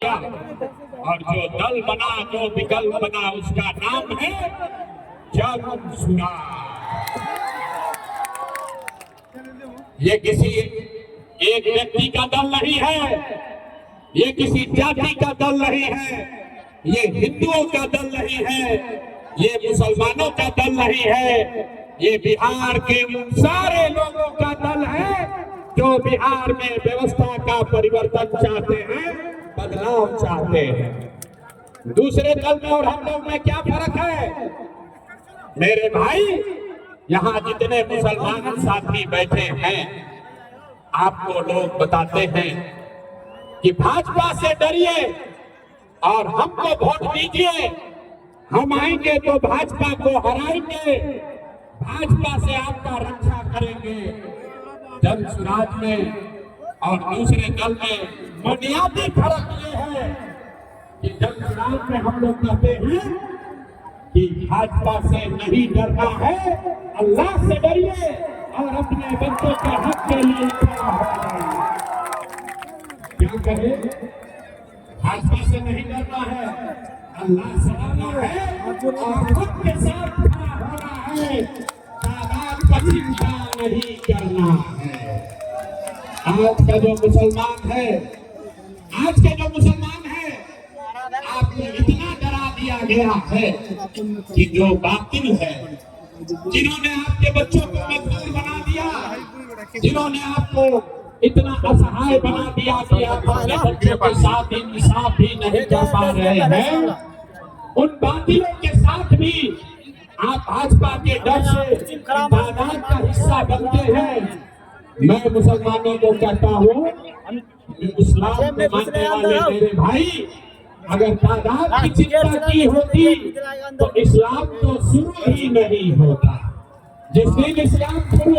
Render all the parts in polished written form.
और जो दल बना, जो विकल्प बना, उसका नाम है जन सुराज। ये किसी एक व्यक्ति का दल नहीं है, ये किसी जाति का दल नहीं है, ये हिंदुओं का दल नहीं है, ये मुसलमानों का दल नहीं है, ये बिहार के उन सारे लोगों का दल है जो बिहार में व्यवस्था का परिवर्तन चाहते हैं, बदलाव चाहते हैं। दूसरे दल में और हम लोग में क्या फर्क है मेरे भाई? यहाँ जितने मुसलमान साथी बैठे हैं, आपको लोग बताते हैं कि भाजपा से डरिए और हमको वोट दीजिए, हम आएंगे तो भाजपा को हराएंगे, भाजपा से आपका रक्षा करेंगे। जन सुराज में और दूसरे दल में बुनियादी फर्क ये है कि जन सुराज में हम लोग कहते हैं कि भाजपा से नहीं डरना है, अल्लाह से डरिए और अपने बच्चों के हक के लिए खड़ा हो जाइए। क्या कहे? भाजपा से नहीं डरना है, अल्लाह से डरना है और हक के साथ खड़ा होना है, तादाद का चिंता नहीं करना है। आज का जो मुसलमान है, आपको इतना डरा दिया गया है कि जो बातिल है, जिन्होंने आपके बच्चों को मजदूर बना दिया, जिन्होंने आपको इतना असहाय बना दिया कि आप अपने बच्चों के साथ इंसाफ भी नहीं कर पा रहे हैं, उन बातिलों के साथ भी आप भाजपा के डर से तादाद का हिस्सा बनते हैं। मैं मुसलमानों को कहता हूँ, इस्लाम को मानने वाले मेरे भाई, अगर तादाद की चिंता की होती तो इस्लाम तो शुरू ही नहीं होता। जिस दिन इस्लाम शुरू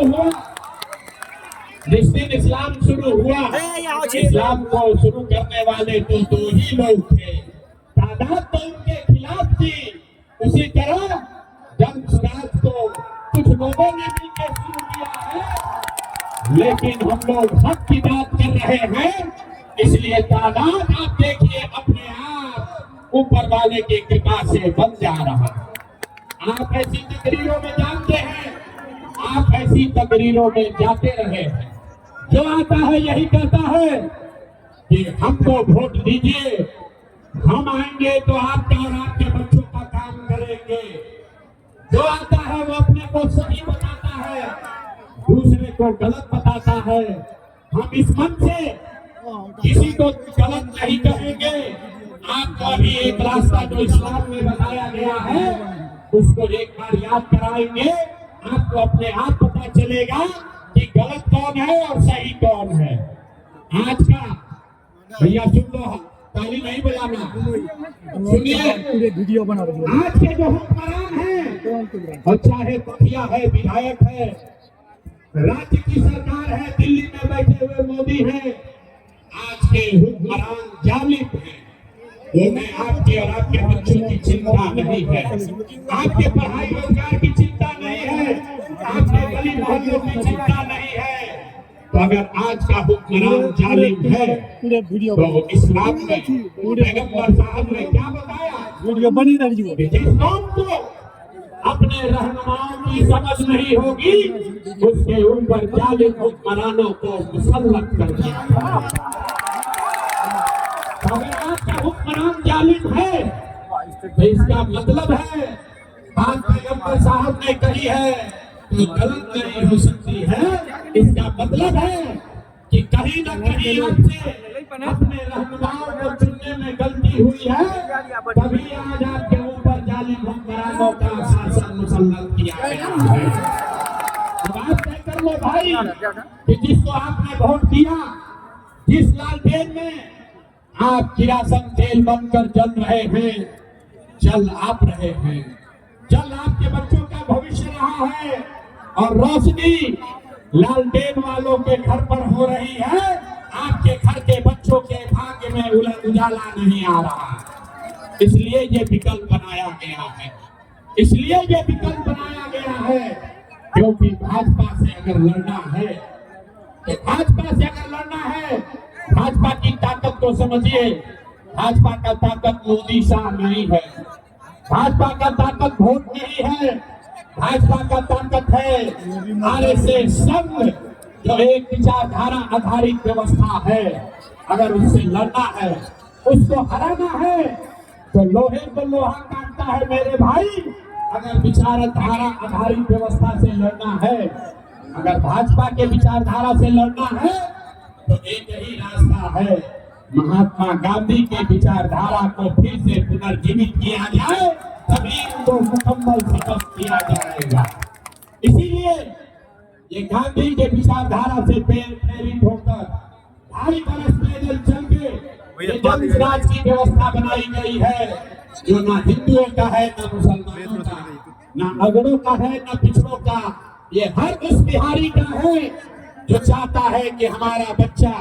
हुआ, इस्लाम को शुरू करने वाले तो दो ही लोग थे, तादाद तो उनके खिलाफ थी। उसी तरह जन सुराज को कुछ लोगों ने मिलकर शुरू किया है, लेकिन हम लोग हक की बात कर रहे हैं, इसलिए तादाद आप देखिए अपने आप ऊपर वाले की कृपा से बन जा रहा है। आप ऐसी तकरीरों में जानते हैं, आप ऐसी तकरीरों में जाते रहे हैं, जो आता है यही कहता है कि हमको वोट दीजिए, हम आएंगे तो आपका और आपके बच्चों का काम करेंगे। जो आता है वो अपने को सही बताता है, दूसरे को गलत बताता है। हम इस मन से किसी को गलत नहीं कहेंगे। आपको अभी एक रास्ता जो इस्लाम में बताया गया है, उसको एक बार याद कराएंगे, आपको अपने आप पता चलेगा कि गलत कौन है और सही कौन है। आज का भैया सुन लो, ताली नहीं बजाना, सुनिए। वीडियो बना रहे आज के जो हुक्मरान हैं, और चाहे मुखिया है, विधायक है, राज्य की सरकार है, दिल्ली में बैठे हुए मोदी हैं, आज के हुक्मरान जालिम हैं। उन्हें आपके और आपके बच्चों की चिंता नहीं है, आपके पढ़ाई रोजगार की चिंता नहीं है, आपके गली मोहल्लों की चिंता नहीं है। तो अगर आज का हुक्मरान जालिम है तो इस्लाम में पैगंबर साहब ने क्या बताया? वीडियो बनी रही। जिस कौम को अपने रहनुमाओं की समझ नहीं होगी, उसके ऊपर जालिम हुक्मरानों को मुसल्लत कर दिया। अगर आपका हुक्मरान जालिम है तो इसका मतलब है, बात पैगंबर साहब ने कही है तो गलत नहीं हो सकती है। इसका मतलब है कि कहीं न कहीं आपसे अपने रहनुमाओं को चुनने में गलती हुई है, तभी आज आपके ऊपर जालिम हुक्मरानों का शासन मुसल्लत किया गया है। अब आप तय कर लो भाई कि जिसको आपने वोट दिया, जिस लालटेन में आप किरासन तेल बनकर जल रहे हैं, जल आप रहे हैं, जल आपके बच्चों का भविष्य रहा है, और रोशनी लालटेन वालों के घर पर हो रही है, आपके घर के बच्चों के भाग्य में उजाला नहीं आ रहा। इसलिए ये विकल्प बनाया गया है, इसलिए ये विकल्प बनाया गया है, क्योंकि भाजपा से अगर लड़ना है, तो भाजपा से अगर लड़ना है, भाजपा की ताकत को समझिए। भाजपा का ताकत मोदी शाह नहीं है, भाजपा का ताकत वोट नहीं है, भाजपा का ताकत है आरएसएस संघ, जो एक विचारधारा आधारित व्यवस्था है। अगर उससे लड़ना है, उसको हराना है, तो लोहे को लोहा काटता है मेरे भाई। अगर विचारधारा आधारित व्यवस्था से लड़ना है, अगर भाजपा के विचारधारा से लड़ना है, तो एक ही रास्ता है, महात्मा गांधी के विचारधारा को फिर से पुनर्जीवित किया जाए, तभी उनको मुकम्मल शिकस्त किया जाएगा। इसीलिए ये गांधी के विचारधारा से प्रेरित होकर 2.5 बरस पैदल चल के ये जनसुराज की व्यवस्था बनाई गई है, जो ना हिंदुओं का है, ना मुसलमानों का, ना अगड़ों का है, ना पिछड़ों का। ये हर उस बिहारी का है जो चाहता है कि हमारा बच्चा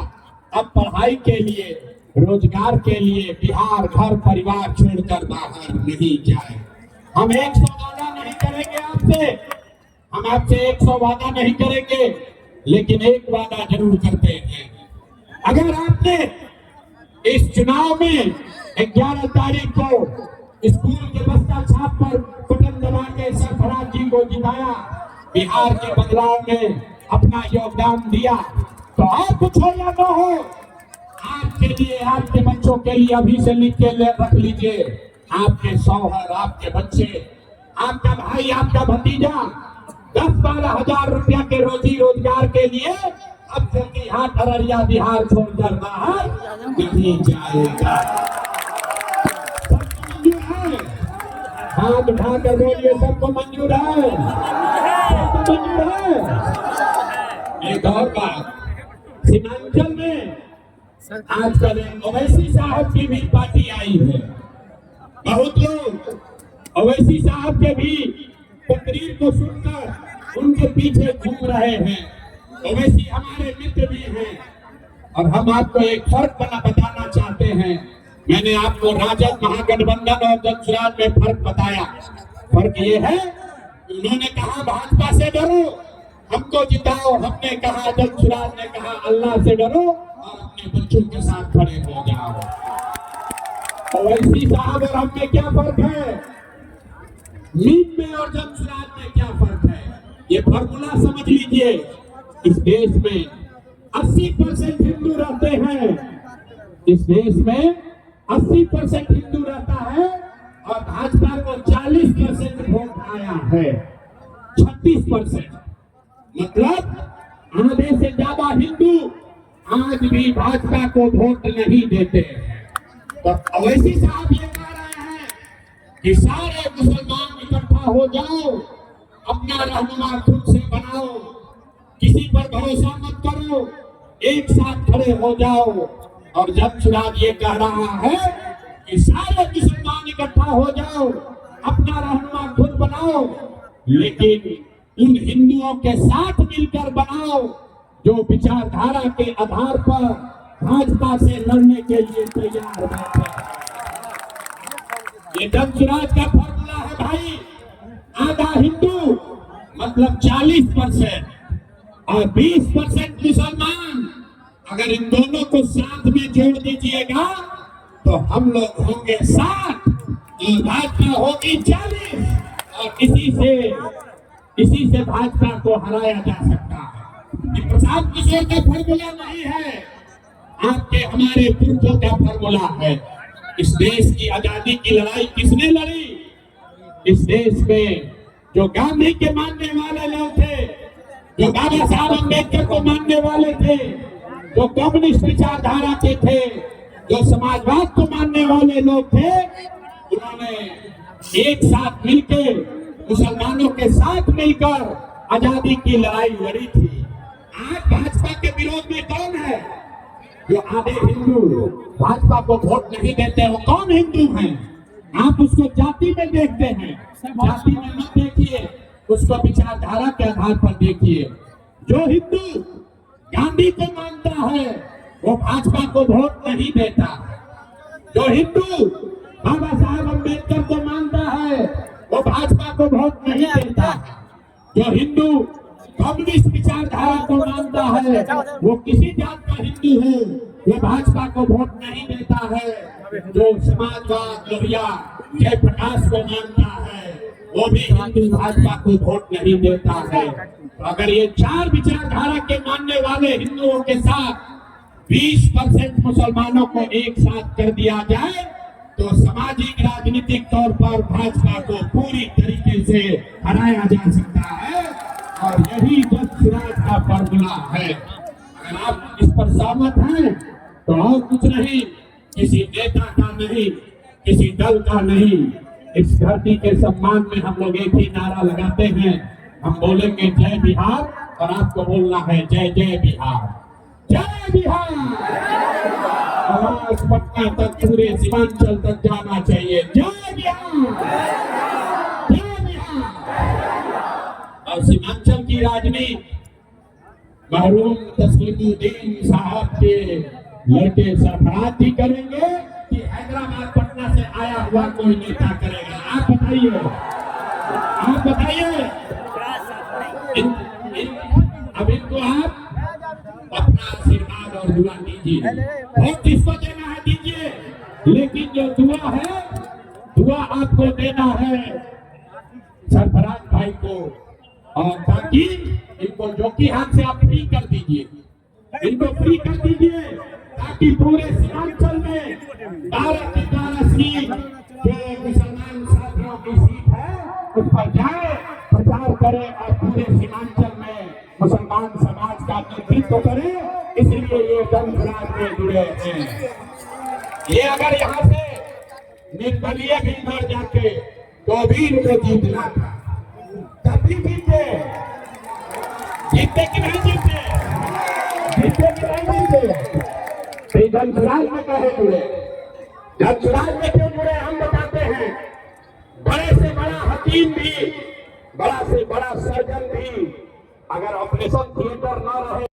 अब पढ़ाई के लिए, रोजगार के लिए बिहार घर परिवार छोड़कर बाहर नहीं जाए। हम 100 वादा नहीं करेंगे आपसे, हम आपसे 100 वादा नहीं करेंगे, लेकिन एक वादा जरूर करते हैं। अगर आपने इस चुनाव में 11 तारीख को स्कूल के बस्ता छाप पर बटन दबा के सरफराज जी को जिताया, बिहार के बदलाव में अपना योगदान दिया, तो आप कुछ हो या न हो, आपके लिए, आपके बच्चों के लिए अभी से लिख के रख लीजिए, आपके शौहर, आपके बच्चे, आपका भाई, आपका भतीजा 10-12 हजार रुपया के रोजी रोजगार के लिए अब जोकीहाट अररिया बिहार छोड़कर बाहर नहीं जाएगा। सबको मंजूर है? हाथ उठाकर बोलिए, सबको मंजूर है? सबको मंजूर है? एक और बात, सीमांचल में आजकल ओवैसी साहब की भी पार्टी आई है। बहुत लोग ओवैसी साहब के भी तकरीर को सुनकर उनके पीछे घूम रहे हैं। ओवैसी हमारे मित्र भी हैं, और हम आपको एक फर्क बताना चाहते हैं। मैंने आपको राजद, महागठबंधन और जनसुराज में फर्क बताया। फर्क ये है, उन्होंने कहा भाजपा से डरो, हमको जिताओ, हमने कहा, जनसुराज ने कहा अल्लाह से डरो और अपने बच्चों के साथ खड़े हो जाओ। ओवैसी साहब और हम में क्या फर्क है? नीम में और जनसुराज में क्या फर्क है? ये फॉर्मूला समझ लीजिए। इस देश में 80% हिंदू रहते हैं, इस देश में 80% हिंदू रहता है, और भाजपा को 40% वोट आया है, 36%। मतलब आधे से ज्यादा हिंदू आज भी भाजपा को वोट नहीं देते हैं। तो ओवैसी साहब ये कह रहे हैं कि सारे मुसलमान इकट्ठा हो जाओ, अपना रहनुमा खुद से बनाओ, किसी पर भरोसा मत करो, एक साथ खड़े हो जाओ। और जनसुराज ये कह रहा है कि सारे मुसलमान इकट्ठा हो जाओ, अपना रहनुमा खुद बनाओ, लेकिन उन हिंदुओं के साथ मिलकर बनाओ जो विचारधारा के आधार पर भाजपा से लड़ने के लिए तैयार बैठे। ये जनसुराज का फॉर्मूला है भाई। आधा हिंदू मतलब 40% और 20% मुसलमान। अगर इन दोनों को साथ में जोड़ दीजिएगा तो हम लोग होंगे 60 और भाजपा होगी 40, और इसी से भाजपा को हराया जा सकता है। ये प्रसाद किशोर का फॉर्मूला नहीं है, आपके हमारे पुरखों का फॉर्मूला है। इस देश की आजादी की लड़ाई किसने लड़ी? इस देश में जो गांधी के मानने वाले लोग थे, जो बाबा साहब अम्बेडकर को मानने वाले थे, जो कम्युनिस्ट विचारधारा के थे, जो समाजवाद को मानने वाले लोग थे, उन्होंने एक साथ मिलकर, मुसलमानों के साथ मिलकर आजादी की लड़ाई लड़ी थी। आज भाजपा के विरोध में कौन है? जो आधे हिंदू भाजपा को वोट नहीं देते, वो कौन हिंदू हैं? आप उसको जाति में देखते हैं, जाति में मत देखिए, उसको विचारधारा के आधार पर देखिए। जो हिंदू गांधी को मानता है वो भाजपा को वोट नहीं देता। जो हिंदू बाबा साहब अम्बेडकर को मानता है वो भाजपा को वोट नहीं देता। जो हिंदू कम्युनिस्ट विचारधारा को मानता है वो किसी जात का हिंदू है, वो भाजपा को वोट नहीं देता है, जो समाजवाद लोहिया जयप्रकाश को मानता है वो भी हिंदू भाजपा को वोट नहीं देता है। तो अगर ये चार विचारधारा के मानने वाले हिंदुओं के साथ 20% मुसलमानों को एक साथ कर दिया जाए तो सामाजिक राजनीतिक तौर पर भाजपा को पूरी तरीके से हराया जा सकता है और यही दक्षराज का फॉर्मूला है। अगर आप इस पर सहमत हैं तो और कुछ नहीं, किसी नेता का नहीं, किसी दल का नहीं, इस धरती के सम्मान में हम लोग एक ही नारा लगाते हैं, हम बोलेंगे जय बिहार और आपको बोलना है जय जय बिहार, जय बिहार। आवाज पटना तक पूरे सीमांचल तक जाना चाहिए, जय बिहार, जय बिहार। और सीमांचल की राजनीति महरूम तस्लीमुद्दीन साहब के लड़के सरफराज जी करेंगे कि हैदराबाद पटना से आया हुआ कोई नेता करेगा? आप बताइए, आप बताइए। अब इनको आप अपना आशीर्वाद और दुआ दीजिए, वोट जिसको देना है दीजिए, लेकिन जो दुआ है, दुआ आपको देना है सरफराज भाई को। और बाकी इनको जोकी हाथ से आप फ्री कर दीजिए, इनको फ्री कर दीजिए ताकि पूरे सीमांचल में 12 की 12 सीट जो मुसलमान साथियों की सीट है उस पर जाए, प्रचार करे और पूरे सीमांचल में मुसलमान समाज का नेतृत्व करे। इसलिए ये दंगराज में जुड़े हैं। ये अगर यहाँ से निर्दलीय भी मर जाते तो भी इनको जीतना था, तब भी जीते कि नहीं जीते, जीते कि नहीं जीते। धनसुराज में कहे जुड़े, धनसुराज में क्यों जुड़े हम बताते हैं। बड़े से बड़ा हकीम भी, बड़ा से बड़ा सर्जन भी अगर ऑपरेशन थिएटर न रहे